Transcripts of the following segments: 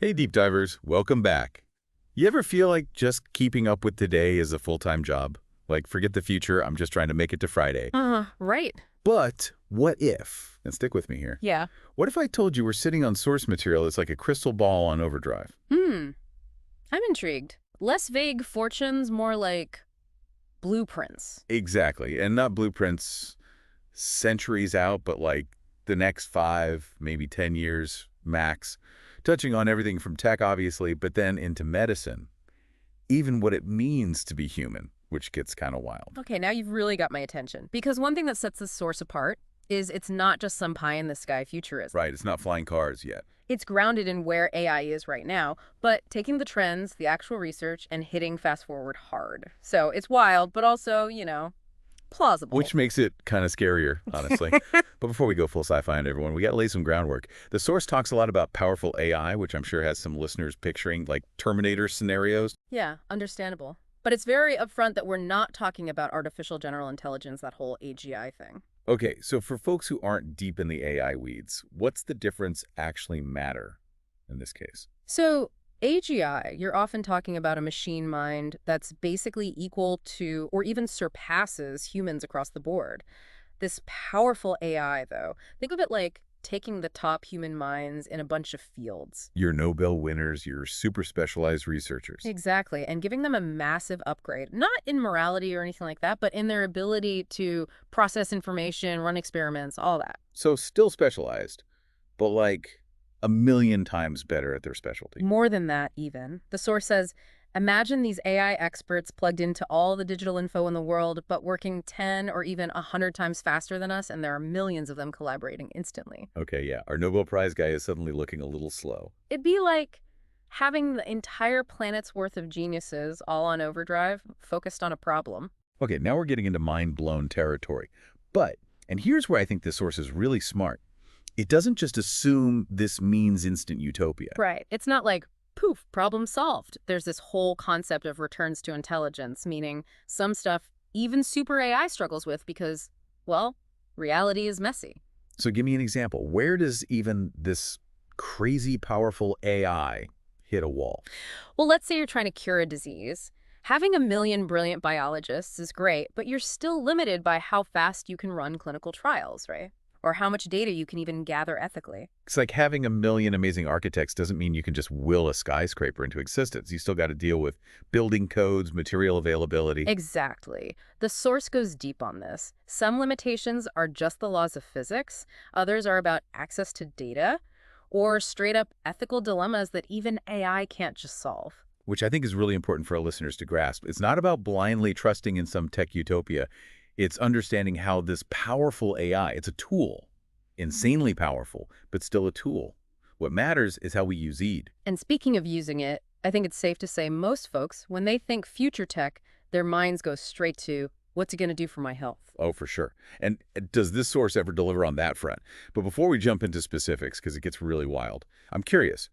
Hey, deep divers, welcome back. You ever feel like just keeping up with today is a full-time job? Like, forget the future, I'm just trying to make it to Friday. Right. But what if, and stick with me here, Yeah. what if I told you we're sitting on source material that's like a crystal ball on overdrive? Hmm. I'm intrigued. Less vague fortunes, more like blueprints. Exactly, and not blueprints centuries out, but like the next 5, maybe 10 years max, touching on everything from tech, obviously, but then into medicine, even what it means to be human, which gets kind of wild. Okay, now you've really got my attention. Because one thing that sets this source apart is it's not just some pie-in-the-sky futurism. Right, it's not flying cars yet. It's grounded in where AI is right now, but taking the trends, the actual research, and hitting fast forward hard. So it's wild, but also, plausible. Which makes it kind of scarier, honestly. But before we go full sci-fi on everyone, we got to lay some groundwork. The source talks a lot about powerful AI, which I'm sure has some listeners picturing like Terminator scenarios. Yeah, understandable. But it's very upfront that we're not talking about artificial general intelligence, that whole AGI thing. Okay, so for folks who aren't deep in the AI weeds, what's the difference actually matter in this case? So, AGI, you're often talking about a machine mind that's basically equal to or even surpasses humans across the board. This powerful AI, though, think of it like taking the top human minds in a bunch of fields. Your Nobel winners, your super specialized researchers. Exactly, and giving them a massive upgrade, not in morality or anything like that, but in their ability to process information, run experiments, all that. So still specialized, but like a million times better at their specialty. More than that, even. The source says, imagine these AI experts plugged into all the digital info in the world, but working 10 or even 100 times faster than us, and there are millions of them collaborating instantly. Okay, yeah, our Nobel Prize guy is suddenly looking a little slow. It'd be like having the entire planet's worth of geniuses all on overdrive, focused on a problem. Okay, now we're getting into mind-blown territory. But, and here's where I think this source is really smart. It doesn't just assume this means instant utopia. Right. It's not like, poof, problem solved. There's this whole concept of returns to intelligence, meaning some stuff even super AI struggles with because, well, reality is messy. So give me an example. Where does even this crazy powerful AI hit a wall? Well, let's say you're trying to cure a disease. Having a million brilliant biologists is great, but you're still limited by how fast you can run clinical trials, right? Or how much data you can even gather ethically. It's like having a million amazing architects doesn't mean you can just will a skyscraper into existence. You still got to deal with building codes, material availability. Exactly. The source goes deep on this. Some limitations are just the laws of physics. Others are about access to data or straight up ethical dilemmas that even AI can't just solve. Which I think is really important for our listeners to grasp. It's not about blindly trusting in some tech utopia. It's understanding how this powerful AI, it's a tool, insanely powerful, but still a tool. What matters is how we use it. And speaking of using it, I think it's safe to say most folks, when they think future tech, their minds go straight to, what's it going to do for my health? Oh, for sure. And does this source ever deliver on that front? But before we jump into specifics, because it gets really wild, I'm curious,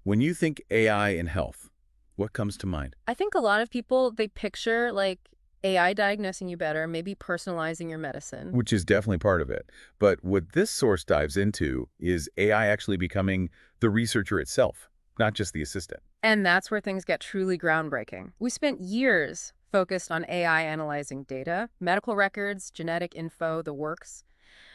when you think AI and health, what comes to mind? I think a lot of people, they picture like AI diagnosing you better, maybe personalizing your medicine. Which is definitely part of it. But what this source dives into is AI actually becoming the researcher itself, not just the assistant. And that's where things get truly groundbreaking. We spent years focused on AI analyzing data, medical records, genetic info, the works.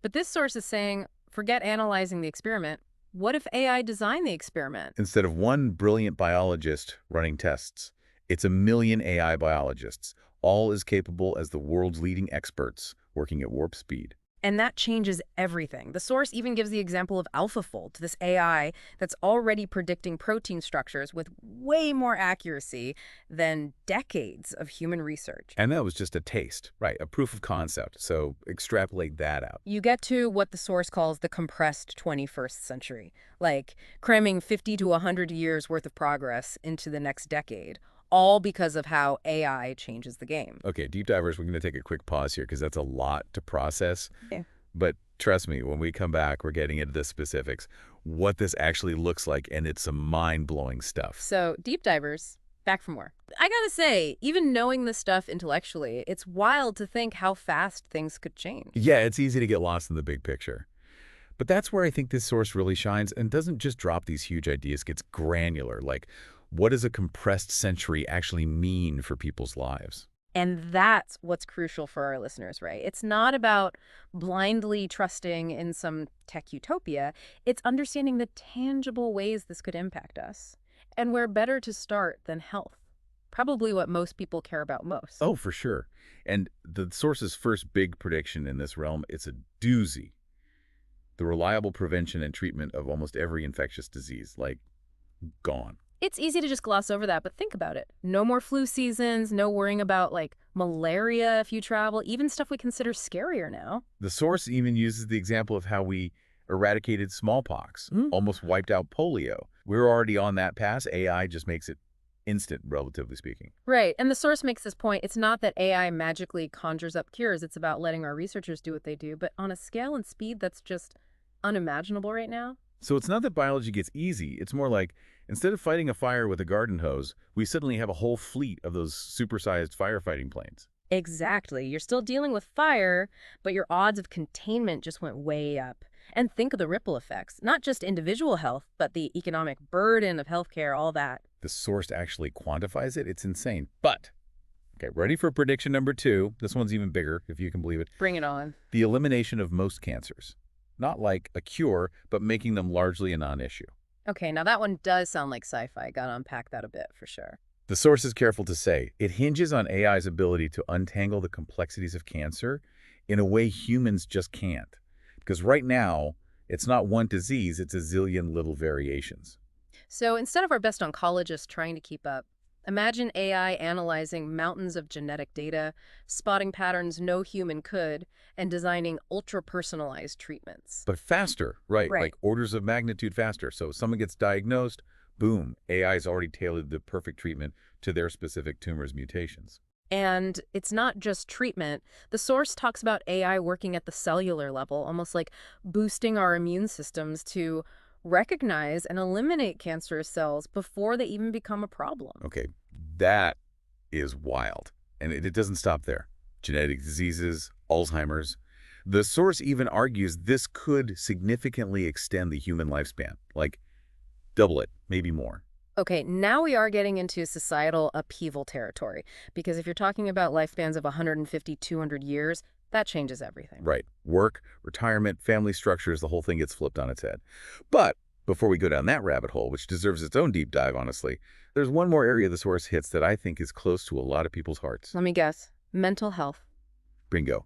But this source is saying, forget analyzing the experiment. What if AI designed the experiment? Instead of one brilliant biologist running tests, it's a million AI biologists, all as capable as the world's leading experts working at warp speed. And that changes everything. The source even gives the example of AlphaFold, this AI that's already predicting protein structures with way more accuracy than decades of human research. And that was just a taste, right? A proof of concept. So extrapolate that out. You get to what the source calls the compressed 21st century, like cramming 50 to 100 years worth of progress into the next decade, all because of how AI changes the game. Okay, deep divers, we're going to take a quick pause here because that's a lot to process. Yeah. But trust me, when we come back, we're getting into the specifics, what this actually looks like, and it's some mind-blowing stuff. So, deep divers, back for more. I gotta say, even knowing this stuff intellectually, it's wild to think how fast things could change. Yeah, it's easy to get lost in the big picture. But that's where I think this source really shines and doesn't just drop these huge ideas, gets granular. Like, what does a compressed century actually mean for people's lives? And that's what's crucial for our listeners, right? It's not about blindly trusting in some tech utopia. It's understanding the tangible ways this could impact us. And where better to start than health? Probably what most people care about most. Oh, for sure. And the source's first big prediction in this realm, it's a doozy. The reliable prevention and treatment of almost every infectious disease, like, gone. It's easy to just gloss over that, but think about it. No more flu seasons, no worrying about like malaria if you travel, even stuff we consider scarier now. The source even uses the example of how we eradicated smallpox, almost wiped out polio. We're already on that path. AI just makes it instant, relatively speaking. Right, and the source makes this point. It's not that AI magically conjures up cures. It's about letting our researchers do what they do, but on a scale and speed that's just unimaginable right now. So it's not that biology gets easy. It's more like, instead of fighting a fire with a garden hose, we suddenly have a whole fleet of those supersized firefighting planes. Exactly. You're still dealing with fire, but your odds of containment just went way up. And think of the ripple effects, not just individual health, but the economic burden of healthcare, all that. The source actually quantifies it. It's insane. But, okay, ready for prediction number 2. This one's even bigger, if you can believe it. Bring it on. The elimination of most cancers. Not like a cure, but making them largely a non-issue. Okay, now that one does sound like sci-fi. Gotta unpack that a bit for sure. The source is careful to say it hinges on AI's ability to untangle the complexities of cancer in a way humans just can't. Because right now, it's not one disease, it's a zillion little variations. So instead of our best oncologists trying to keep up, imagine AI analyzing mountains of genetic data, spotting patterns no human could, and designing ultra-personalized treatments. But faster, right, Right. like orders of magnitude faster. So if someone gets diagnosed, boom, AI's already tailored the perfect treatment to their specific tumor's mutations. And it's not just treatment. The source talks about AI working at the cellular level, almost like boosting our immune systems to recognize and eliminate cancerous cells before they even become a problem. Okay, that is wild. And it doesn't stop there. Genetic diseases, Alzheimer's. The source even argues this could significantly extend the human lifespan, like double it, maybe more. Okay, now we are getting into societal upheaval territory, because if you're talking about lifespans of 150, 200 years, that changes everything. Right. Work, retirement, family structures, the whole thing gets flipped on its head. But before we go down that rabbit hole, which deserves its own deep dive, honestly, there's one more area the source hits that I think is close to a lot of people's hearts. Let me guess. Mental health. Bingo.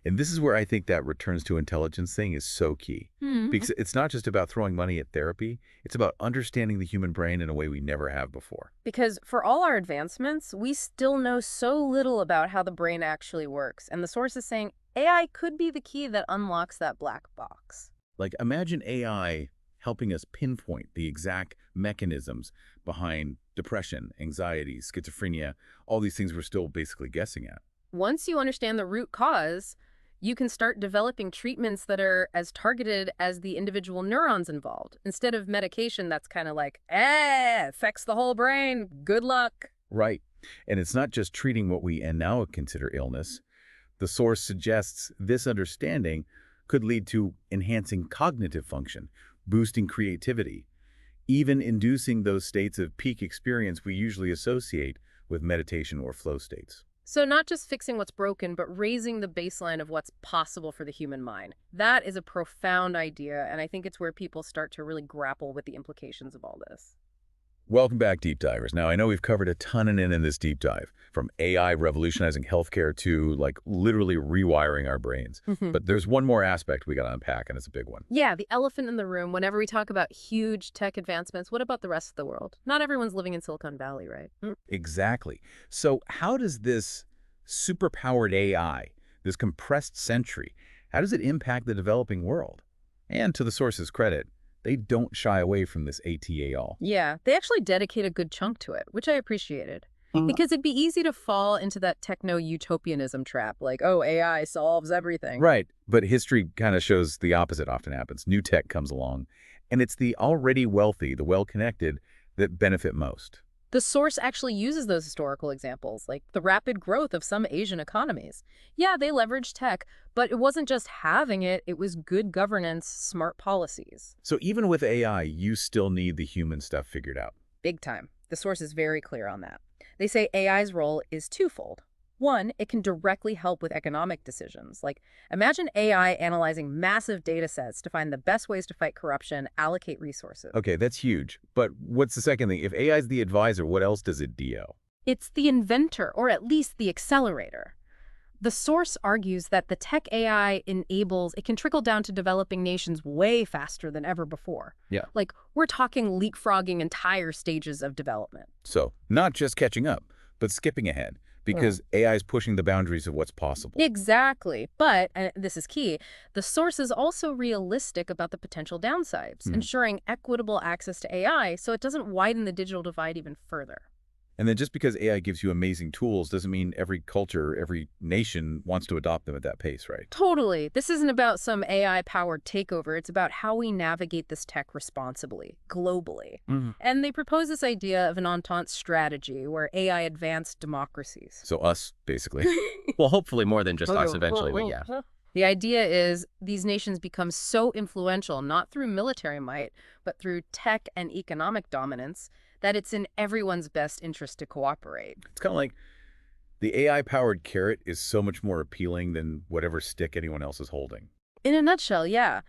And this is where I think that returns to intelligence thing is so key. Because it's not just about throwing money at therapy, it's about understanding the human brain in a way we never have before. Because for all our advancements, we still know so little about how the brain actually works. And the source is saying AI could be the key that unlocks that black box. Like, imagine AI helping us pinpoint the exact mechanisms behind depression, anxiety, schizophrenia, all these things we're still basically guessing at. Once you understand the root cause, you can start developing treatments that are as targeted as the individual neurons involved. Instead of medication that's kind of like, affects the whole brain, good luck. Right. And it's not just treating what we and now consider illness. The source suggests this understanding could lead to enhancing cognitive function, boosting creativity, even inducing those states of peak experience we usually associate with meditation or flow states. So not just fixing what's broken, but raising the baseline of what's possible for the human mind. That is a profound idea, and I think it's where people start to really grapple with the implications of all this. Welcome back, Deep Divers. Now, I know we've covered a ton in this deep dive, from AI revolutionizing healthcare to, like, literally rewiring our brains. But there's one more aspect we got to unpack, and it's a big one. Yeah, the elephant in the room. Whenever we talk about huge tech advancements, what about the rest of the world? Not everyone's living in Silicon Valley, right? Exactly. So how does this superpowered AI, this compressed century, how does it impact the developing world? And to the source's credit, they don't shy away from this ATA all. Yeah, they actually dedicate a good chunk to it, which I appreciated. Because it'd be easy to fall into that techno-utopianism trap, like, oh, AI solves everything. Right. But history kind of shows the opposite often happens. New tech comes along, and it's the already wealthy, the well-connected, that benefit most. The source actually uses those historical examples, like the rapid growth of some Asian economies. Yeah, they leveraged tech, but it wasn't just having it, it was good governance, smart policies. So even with AI, you still need the human stuff figured out. Big time. The source is very clear on that. They say AI's role is twofold. One, it can directly help with economic decisions. Like, imagine AI analyzing massive data sets to find the best ways to fight corruption, allocate resources. Okay, that's huge. But what's the second thing? If AI is the advisor, what else does it do? It's the inventor, or at least the accelerator. The source argues that the tech AI enables, it can trickle down to developing nations way faster than ever before. Yeah. Like, we're talking leapfrogging entire stages of development. So not just catching up, but skipping ahead, because AI is pushing the boundaries of what's possible. Exactly. But, and this is key, the source is also realistic about the potential downsides, ensuring equitable access to AI so it doesn't widen the digital divide even further. And then just because AI gives you amazing tools doesn't mean every culture, every nation wants to adopt them at that pace, right? Totally. This isn't about some AI-powered takeover. It's about how we navigate this tech responsibly, globally. And they propose this idea of an Entente strategy where AI advanced democracies. So us, basically. Well, hopefully more than just us eventually, but yeah. The idea is these nations become so influential, not through military might, but through tech and economic dominance, that it's in everyone's best interest to cooperate. It's kind of like the AI-powered carrot is so much more appealing than whatever stick anyone else is holding. In a nutshell, yeah.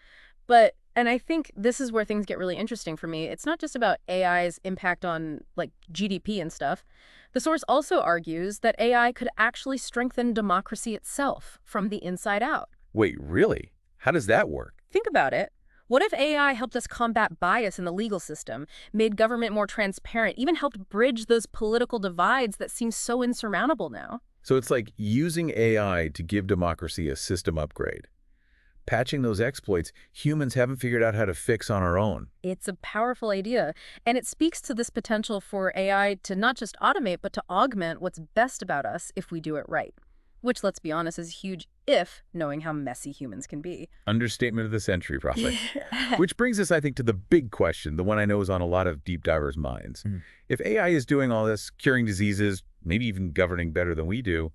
But, and I think this is where things get really interesting for me. It's not just about AI's impact on, like, GDP and stuff. The source also argues that AI could actually strengthen democracy itself from the inside out. Wait, really? How does that work? Think about it. What if AI helped us combat bias in the legal system, made government more transparent, even helped bridge those political divides that seem so insurmountable now? So it's like using AI to give democracy a system upgrade. Patching those exploits humans haven't figured out how to fix on our own. It's a powerful idea, and it speaks to this potential for AI to not just automate, but to augment what's best about us if we do it right. Which, let's be honest, is a huge if, knowing how messy humans can be. Understatement of the century, probably. Which brings us, I think, to the big question, the one I know is on a lot of deep divers' minds. If AI is doing all this, curing diseases, maybe even governing better than we do,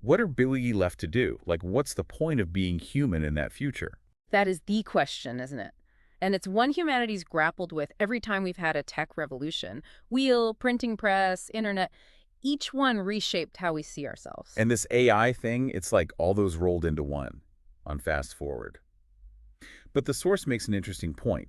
what are we left to do? Like, what's the point of being human in that future? That is the question, isn't it? And it's one humanity's grappled with every time we've had a tech revolution. Wheel, printing press, internet. Each one reshaped how we see ourselves. And this AI thing, it's like all those rolled into one on fast forward. But the source makes an interesting point.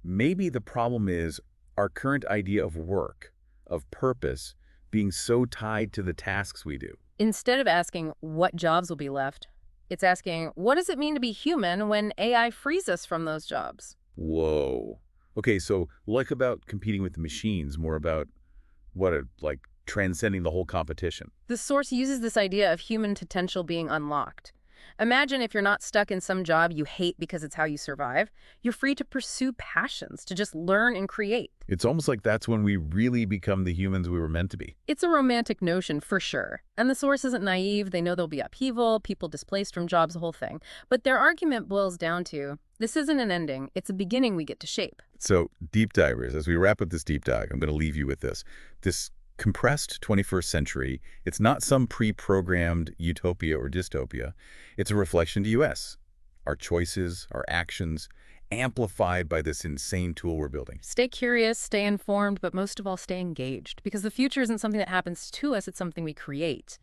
Maybe the problem is our current idea of work, of purpose, being so tied to the tasks we do. Instead of asking what jobs will be left, it's asking what does it mean to be human when AI frees us from those jobs? Whoa. Okay, so like about competing with the machines, more about like transcending the whole competition. The source uses this idea of human potential being unlocked. Imagine if you're not stuck in some job you hate because it's how you survive. You're free to pursue passions, to just learn and create. It's almost like that's when we really become the humans we were meant to be. It's a romantic notion for sure. And the source isn't naive. They know there'll be upheaval, people displaced from jobs, the whole thing. But their argument boils down to, this isn't an ending, it's a beginning we get to shape. So, deep divers, as we wrap up this deep dive, I'm going to leave you with this. This compressed 21st century, it's not some pre-programmed utopia or dystopia. It's a reflection to us, our choices, our actions, amplified by this insane tool we're building. Stay curious, stay informed, but most of all, stay engaged. Because the future isn't something that happens to us, it's something we create.